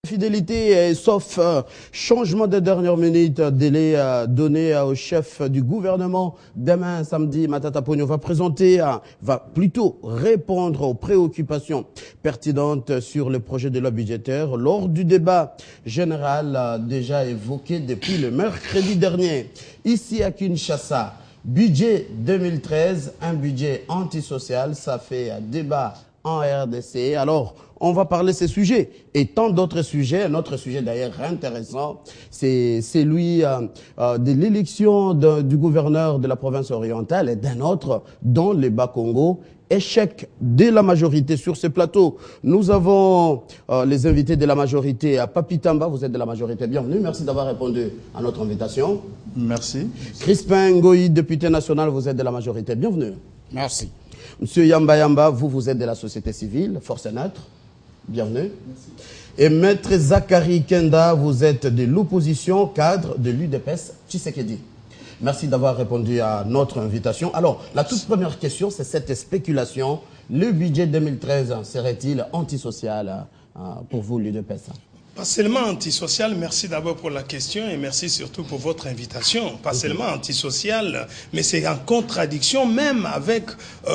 Fidélité, sauf changement de dernière minute, délai donné au chef du gouvernement. Demain, samedi, Matata Pogno va plutôt répondre aux préoccupations pertinentes sur le projet de loi budgétaire lors du débat général déjà évoqué depuis le mercredi dernier. Ici à Kinshasa, budget 2013, un budget antisocial, ça fait débat en RDC. Alors, on va parler de ces sujets et tant d'autres sujets. Un autre sujet d'ailleurs intéressant, c'est celui de l'élection du gouverneur de la province orientale et d'un autre dans le Bas-Congo. Échec de la majorité sur ce plateau. Nous avons les invités de la majorité. Papi Tamba, vous êtes de la majorité. Bienvenue. Merci d'avoir répondu à notre invitation. Merci. Crispin Ngoï, député national, vous êtes de la majorité. Bienvenue. Merci. Monsieur Yamba Yamba, vous êtes de la société civile, force neutre. Bienvenue. Merci. Et Maître Zachary Kenda, vous êtes de l'opposition, cadre de l'UDPS Tshisekedi. Merci d'avoir répondu à notre invitation. Alors, la toute première question, c'est cette spéculation. Le budget 2013 serait-il antisocial pour vous, l'UDPS? Pas seulement antisocial, merci d'abord pour la question et merci surtout pour votre invitation. Pas seulement antisocial, mais c'est en contradiction même avec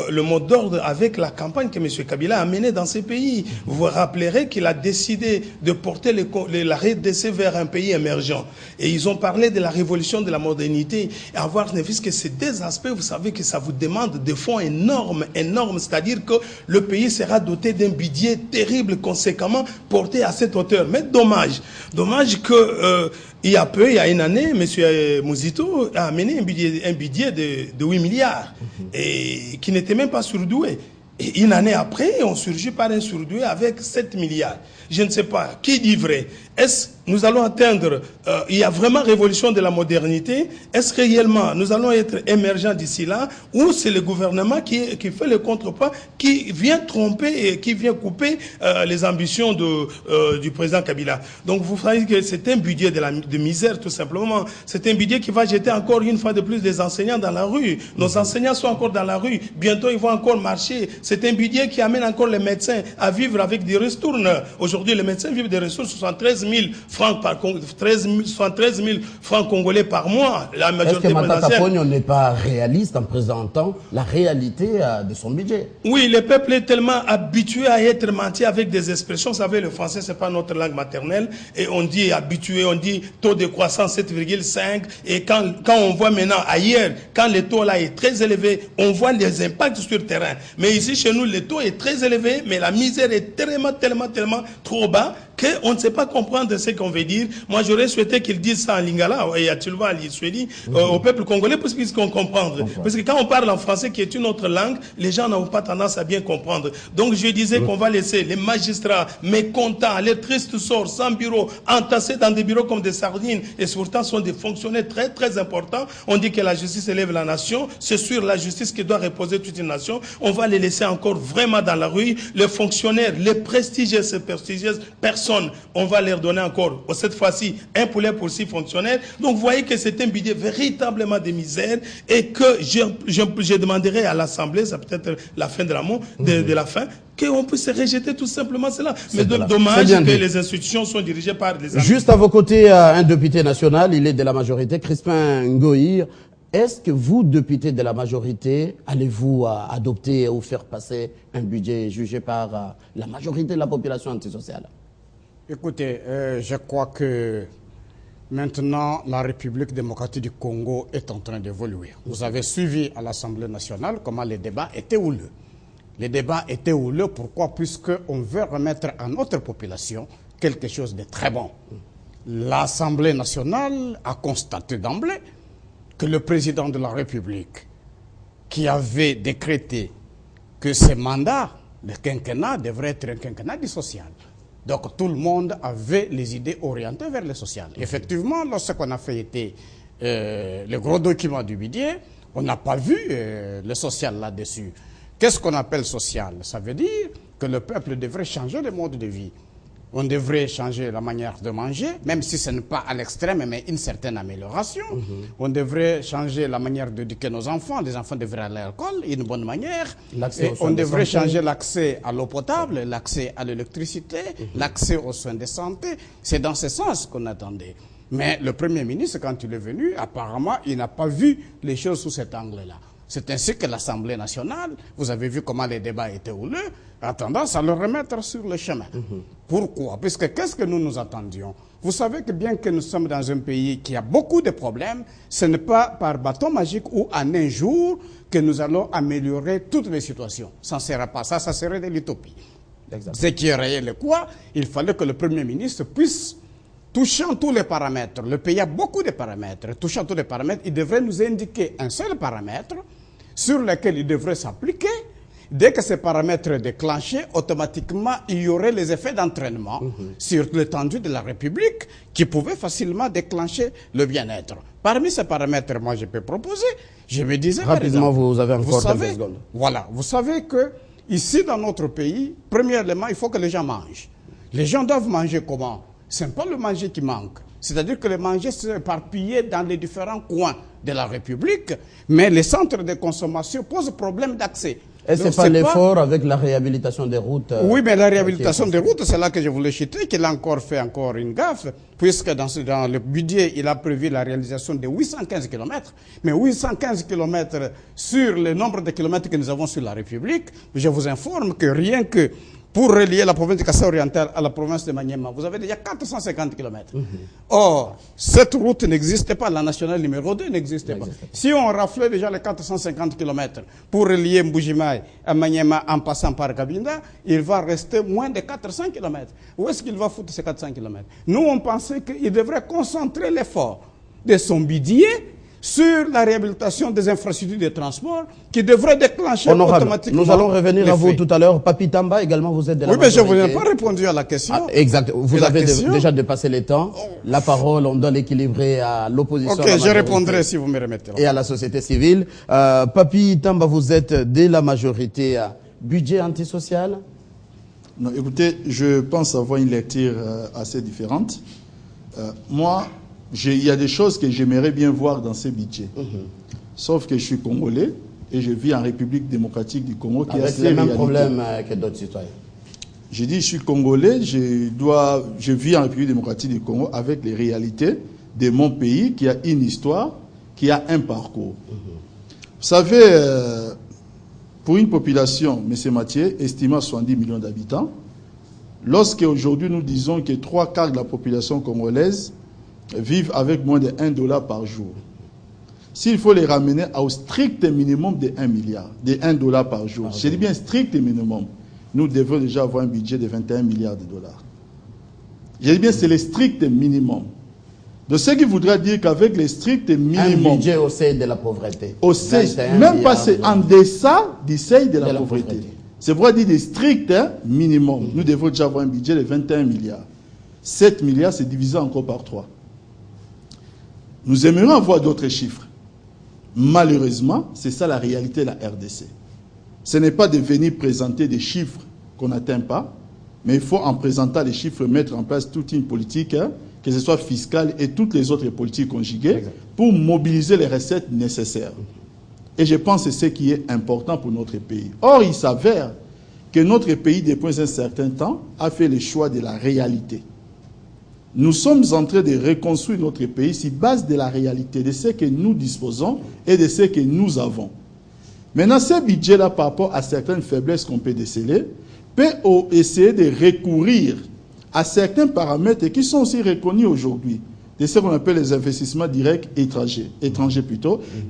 le mot d'ordre, avec la campagne que M. Kabila a menée dans ces pays. Vous vous rappellerez qu'il a décidé de porter la RDC vers un pays émergent. Et ils ont parlé de la révolution de la modernité. Et avoir ne fût que ces deux aspects, vous savez que ça vous demande des fonds énormes, énormes. C'est-à-dire que le pays sera doté d'un budget terrible, conséquemment porté à cette hauteur. Mais dommage que il y a une année, M. Mouzito a amené un budget de 8 milliards et qui n'était même pas surdoué. Et une année après, on surgit par un surdoué avec 7 milliards. Je ne sais pas, qui dit vrai? Est-ce que nous allons atteindre, il y a vraiment révolution de la modernité? Est-ce que réellement nous allons être émergents d'ici là? Ou c'est le gouvernement qui fait le contrepas, qui vient tromper et qui vient couper les ambitions du président Kabila? Donc vous voyez que c'est un budget de misère tout simplement. C'est un budget qui va jeter encore une fois de plus des enseignants dans la rue. Nos enseignants sont encore dans la rue. Bientôt ils vont encore marcher. C'est un budget qui amène encore les médecins à vivre avec des ristournes. Aujourd'hui les médecins vivent des ressources 73 000 francs par 73 000 francs congolais par mois. La majorité est-ce que Matata Pogno n'est pas réaliste en présentant la réalité de son budget? Oui, le peuple est tellement habitué à être menti avec des expressions. Vous savez, le français, c'est pas notre langue maternelle. Et on dit habitué, on dit taux de croissance 7,5. Et quand on voit maintenant ailleurs, quand le taux là est très élevé, on voit les impacts sur le terrain. Mais ici, chez nous, le taux est très élevé, mais la misère est tellement trop bas qu'on ne sait pas comprendre ce qu'on veut dire. Moi, j'aurais souhaité qu'ils disent ça en lingala, et à Tulva, à l'Iswedi, au peuple congolais, pour qu'ils puissent comprendre. Parce que quand on parle en français, qui est une autre langue, les gens n'ont pas tendance à bien comprendre. Donc, je disais qu'on va laisser les magistrats mécontents, les tristes sorts, sans bureau, entassés dans des bureaux comme des sardines, et pourtant sont des fonctionnaires très importants. On dit que la justice élève la nation. C'est sur la justice qui doit reposer toute une nation. On va les laisser encore vraiment dans la rue. Les fonctionnaires, les prestigieuses et prestigieuses personnes, on va leur donner encore, cette fois-ci, un poulet pour 6 fonctionnaires. Donc, vous voyez que c'est un budget véritablement de misère et que je demanderai à l'Assemblée, c'est peut-être la fin de la fin, qu'on puisse rejeter tout simplement cela. Mais dommage que les institutions sont dirigées par des... Juste à vos côtés, un député national, il est de la majorité, Crispin Ngoï. Est-ce que vous, députés de la majorité, allez-vous adopter ou faire passer un budget jugé par la majorité de la population antisociale? Écoutez, je crois que maintenant la République démocratique du Congo est en train d'évoluer. Vous avez suivi à l'Assemblée nationale comment les débats étaient houleux. Les débats étaient houleux, pourquoi? Puisqu'on veut remettre à notre population quelque chose de très bon. L'Assemblée nationale a constaté d'emblée que le président de la République, qui avait décrété que ce mandat, le quinquennat, devrait être un quinquennat du social. Donc tout le monde avait les idées orientées vers le social. Effectivement, lorsqu'on a fait le gros document du budget, on n'a pas vu le social là-dessus. Qu'est-ce qu'on appelle social? Ça veut dire que le peuple devrait changer de mode de vie. On devrait changer la manière de manger, même si ce n'est pas à l'extrême, mais une certaine amélioration. On devrait changer la manière d'éduquer nos enfants. Les enfants devraient aller à l'école, une bonne manière. Et on devrait changer l'accès à l'eau potable, l'accès à l'électricité, l'accès aux soins de santé. C'est dans ce sens qu'on attendait. Mais le Premier ministre, quand il est venu, apparemment, il n'a pas vu les choses sous cet angle-là. C'est ainsi que l'Assemblée nationale, vous avez vu comment les débats étaient houleux, a tendance à le remettre sur le chemin. Pourquoi? Puisque qu'est-ce que nous nous attendions? Vous savez que bien que nous sommes dans un pays qui a beaucoup de problèmes, ce n'est pas par bâton magique ou en un jour que nous allons améliorer toutes les situations. Ça ne sera pas ça, ça serait de l'utopie. Ce qui est réel, quoi? Il fallait que le Premier ministre puisse, touchant tous les paramètres, le pays a beaucoup de paramètres, touchant tous les paramètres, il devrait nous indiquer un seul paramètre sur lequel il devrait s'appliquer. Dès que ces paramètres déclenchés, automatiquement, il y aurait les effets d'entraînement sur l'étendue de la République qui pouvaient facilement déclencher le bien-être. Parmi ces paramètres, moi, je peux proposer, je me disais... Rapidement, vous avez encore 30 secondes. Voilà, vous savez que ici, dans notre pays, premièrement, il faut que les gens mangent. Les gens doivent manger comment? Ce n'est pas le manger qui manque. C'est-à-dire que le manger s'est éparpillé dans les différents coins de la République, mais les centres de consommation posent problème d'accès. Et ce n'est pas l'effort avec la réhabilitation des routes? Oui, mais la réhabilitation des routes, c'est là que je voulais citer, qu'il a encore fait une gaffe, puisque dans le budget, il a prévu la réalisation de 815 km. Mais 815 km sur le nombre de kilomètres que nous avons sur la République, je vous informe que rien que pour relier la province de Kassai oriental à la province de Maniema, vous avez déjà 450 km. Or, cette route n'existe pas, la nationale numéro 2 n'existe pas. Si on raflait déjà les 450 km pour relier Mbujimaï à Maniema en passant par Kabinda, il va rester moins de 400 km. Où est-ce qu'il va foutre ces 400 km? Nous, on pensait qu'il devrait concentrer l'effort de son budget sur la réhabilitation des infrastructures de transport qui devrait déclencher automatiquement. Nous allons revenir à vous tout à l'heure. Papi Tamba, également, vous êtes de la majorité. Oui, mais je n'ai pas répondu à la question. Ah, exact. Vous avez déjà dépassé le temps. La parole, on doit l'équilibrer à l'opposition. Ok, je répondrai si vous me remettez. Et à la société civile. Papi Tamba, vous êtes de la majorité. Budget antisocial? Non, écoutez, je pense avoir une lecture assez différente. Moi, il y a des choses que j'aimerais bien voir dans ces budgets. Sauf que je suis congolais et je vis en République démocratique du Congo qui a ses les mêmes problèmes que d'autres citoyens. Je dis, je suis congolais, je vis en République démocratique du Congo avec les réalités de mon pays qui a une histoire, qui a un parcours. Vous savez, pour une population, M. Mathieu, estimée à 70 millions d'habitants, lorsque aujourd'hui nous disons que 3/4 de la population congolaise vivent avec moins de $1 par jour. S'il faut les ramener au strict minimum de 1 milliard, de $1 par jour, je dis bien strict minimum, nous devons déjà avoir un budget de 21 milliards de dollars. Je dis bien c'est le strict minimum. De ce qui voudrait dire qu'avec le strict minimum... Un budget au seuil de la pauvreté. Au seuil, même pas c'est en deçà du seuil de la pauvreté. C'est pour dire des stricts minimum. Nous devons déjà avoir un budget de 21 milliards. 7 milliards, c'est divisé encore par 3. Nous aimerions avoir d'autres chiffres. Malheureusement, c'est ça la réalité de la RDC. Ce n'est pas de venir présenter des chiffres qu'on n'atteint pas, mais il faut en présentant les chiffres mettre en place toute une politique, que ce soit fiscale et toutes les autres politiques conjuguées, pour mobiliser les recettes nécessaires. Et je pense que c'est ce qui est important pour notre pays. Or, il s'avère que notre pays, depuis un certain temps, a fait le choix de la réalité. Nous sommes en train de reconstruire notre pays sur base de la réalité, de ce que nous disposons et de ce que nous avons. Maintenant, ce budget-là, par rapport à certaines faiblesses qu'on peut déceler, peut essayer de recourir à certains paramètres qui sont aussi reconnus aujourd'hui, de ce qu'on appelle les investissements directs étrangers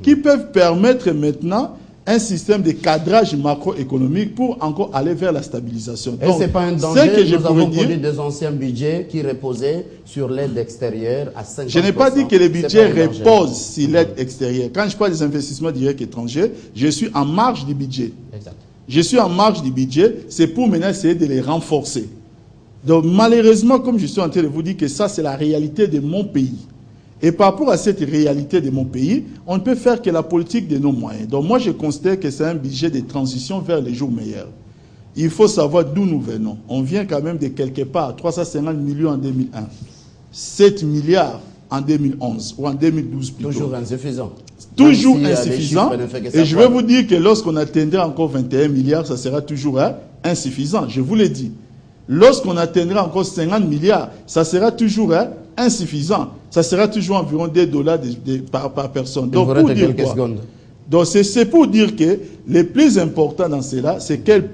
qui peuvent permettre maintenant un système de cadrage macroéconomique pour encore aller vers la stabilisation. Et ce n'est pas un danger, nous avons connu des anciens budgets qui reposaient sur l'aide extérieure à 50%. Je n'ai pas dit que les budgets reposent sur l'aide extérieure. Quand je parle des investissements directs étrangers, je suis en marge du budget. Exact. Je suis en marge du budget, c'est pour maintenant essayer de les renforcer. Donc malheureusement, comme je suis en train de vous dire que ça c'est la réalité de mon pays. Et par rapport à cette réalité de mon pays, on ne peut faire que la politique de nos moyens. Donc moi, je considère que c'est un budget de transition vers les jours meilleurs. il faut savoir d'où nous venons. On vient quand même de quelque part, 350 millions en 2001, 7 milliards en 2011 ou en 2012 plutôt. Toujours insuffisant. Toujours insuffisant. Et je vais vous dire que lorsqu'on atteindra encore 21 milliards, ça sera toujours insuffisant. Je vous l'ai dit. Lorsqu'on atteindra encore 50 milliards, ça sera toujours insuffisant. Ça sera toujours environ $2 par personne. Donc, pour dire quoi? Donc, c'est pour dire que le plus important dans cela, c'est quelle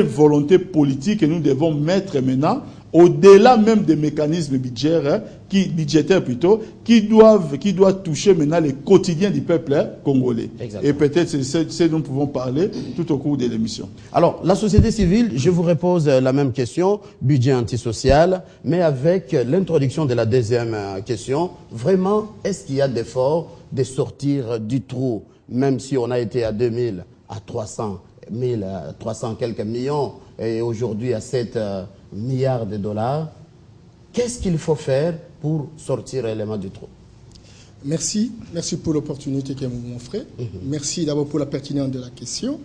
volonté politique que nous devons mettre maintenant, au-delà même des mécanismes budgétaires, qui doivent toucher maintenant le quotidien du peuple congolais. Exactement. Et peut-être c'est ce dont nous pouvons parler tout au cours de l'émission. Alors, la société civile, je vous repose la même question, budget antisocial, mais avec l'introduction de la deuxième question, vraiment, est-ce qu'il y a d'efforts de sortir du trou, même si on a été à 2000, à 300 quelques millions, et aujourd'hui à 7 milliards de dollars. Qu'est-ce qu'il faut faire pour sortir l'élément du trou? Merci pour l'opportunité que vous m'offrez. Merci d'abord pour la pertinence de la question.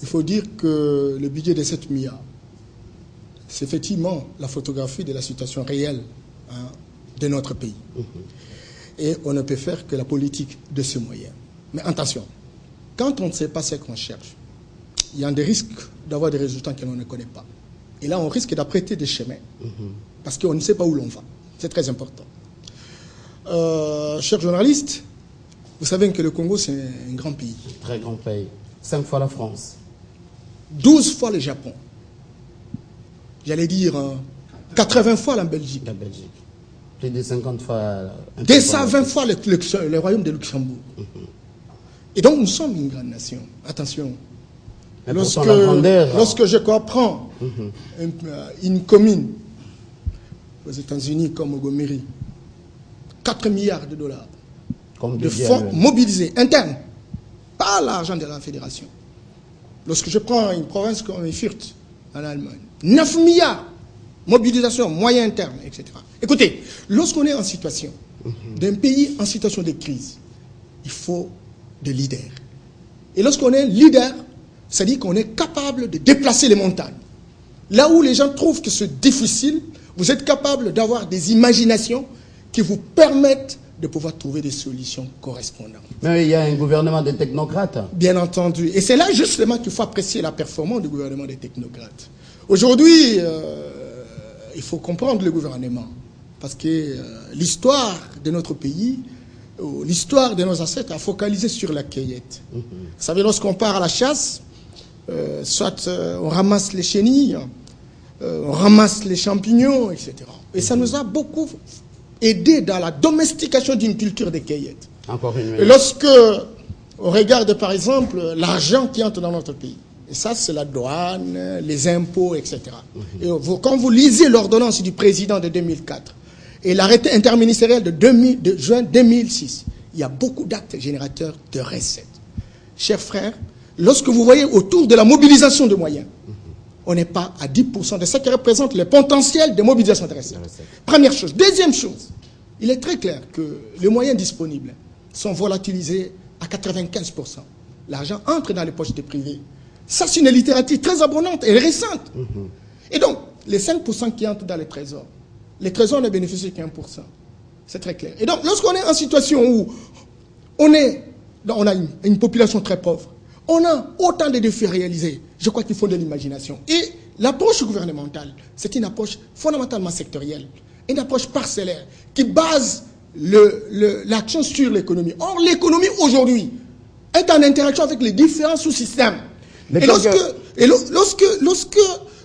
Il faut dire que le budget de 7 milliards, c'est effectivement la photographie de la situation réelle de notre pays. Et on ne peut faire que la politique de ce moyen. Mais attention, quand on ne sait pas ce qu'on cherche, il y a des risques d'avoir des résultats que l'on ne connaît pas. Et là, on risque d'apprêter des chemins, parce qu'on ne sait pas où l'on va. C'est très important. Chers journalistes, vous savez que le Congo, c'est un grand pays. Très grand pays. 5 fois la France. 12 fois le Japon. J'allais dire 80 fois la Belgique. La Belgique. Plus de 50 fois... 220 fois le royaume de Luxembourg. Et donc, nous sommes une grande nation. Attention. Lorsque je comprends une commune aux États-Unis comme au Goméry, 4 milliards de dollars de fonds mobilisés internes, pas l'argent de la fédération. Lorsque je prends une province comme Fürth en Allemagne, 9 milliards, mobilisation, moyens internes, etc. Écoutez, lorsqu'on est en situation d'un pays en situation de crise, il faut des leaders. Et lorsqu'on est leader, c'est-à-dire qu'on est capable de déplacer les montagnes. Là où les gens trouvent que c'est difficile, vous êtes capable d'avoir des imaginations qui vous permettent de pouvoir trouver des solutions correspondantes. Mais il y a un gouvernement des technocrates. Bien entendu. Et c'est là justement qu'il faut apprécier la performance du gouvernement des technocrates. Aujourd'hui, il faut comprendre le gouvernement. Parce que l'histoire de notre pays, l'histoire de nos ancêtres a focalisé sur la cueillette. Vous savez, lorsqu'on part à la chasse, soit on ramasse les chenilles, on ramasse les champignons, etc. Et ça nous a beaucoup aidé dans la domestication d'une culture de cueillette. Encore une minute. Et lorsque on regarde par exemple l'argent qui entre dans notre pays, et ça c'est la douane, les impôts, etc. Et quand vous lisez l'ordonnance du président de 2004 et l'arrêté interministériel de juin 2006, il y a beaucoup d'actes générateurs de recettes. Chers frères, lorsque vous voyez autour de la mobilisation de moyens, on n'est pas à 10% de ce qui représente le potentiel de mobilisation de recettes. Première chose. Deuxième chose, il est très clair que les moyens disponibles sont volatilisés à 95%. L'argent entre dans les poches des privés. Ça, c'est une littérature très abondante et récente. Et donc, les 5% qui entrent dans les trésors ne bénéficient qu'à 1%. C'est très clair. Et donc, lorsqu'on est en situation où on a une population très pauvre, on a autant de défis à réaliser, je crois qu'il faut de l'imagination. Et l'approche gouvernementale, c'est une approche fondamentalement sectorielle, une approche parcellaire qui base l'action sur l'économie. Or, l'économie aujourd'hui est en interaction avec les différents sous-systèmes. Et lorsque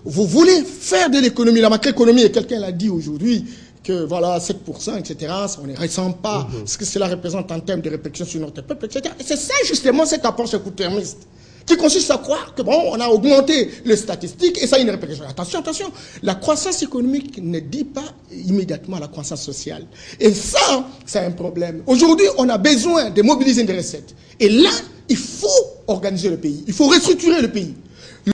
vous voulez faire de l'économie, la macroéconomie, et quelqu'un l'a dit aujourd'hui, que voilà, 7%, etc., on ne ressent pas ce que cela représente en termes de répercussions sur notre peuple, etc. Et c'est ça, justement, cette approche court-termiste, qui consiste à croire que, bon, on a augmenté les statistiques et ça a une répercussion. Attention, la croissance économique ne dit pas immédiatement la croissance sociale. Et ça, c'est un problème. Aujourd'hui, on a besoin de mobiliser des recettes. Et là, il faut organiser le pays, il faut restructurer le pays.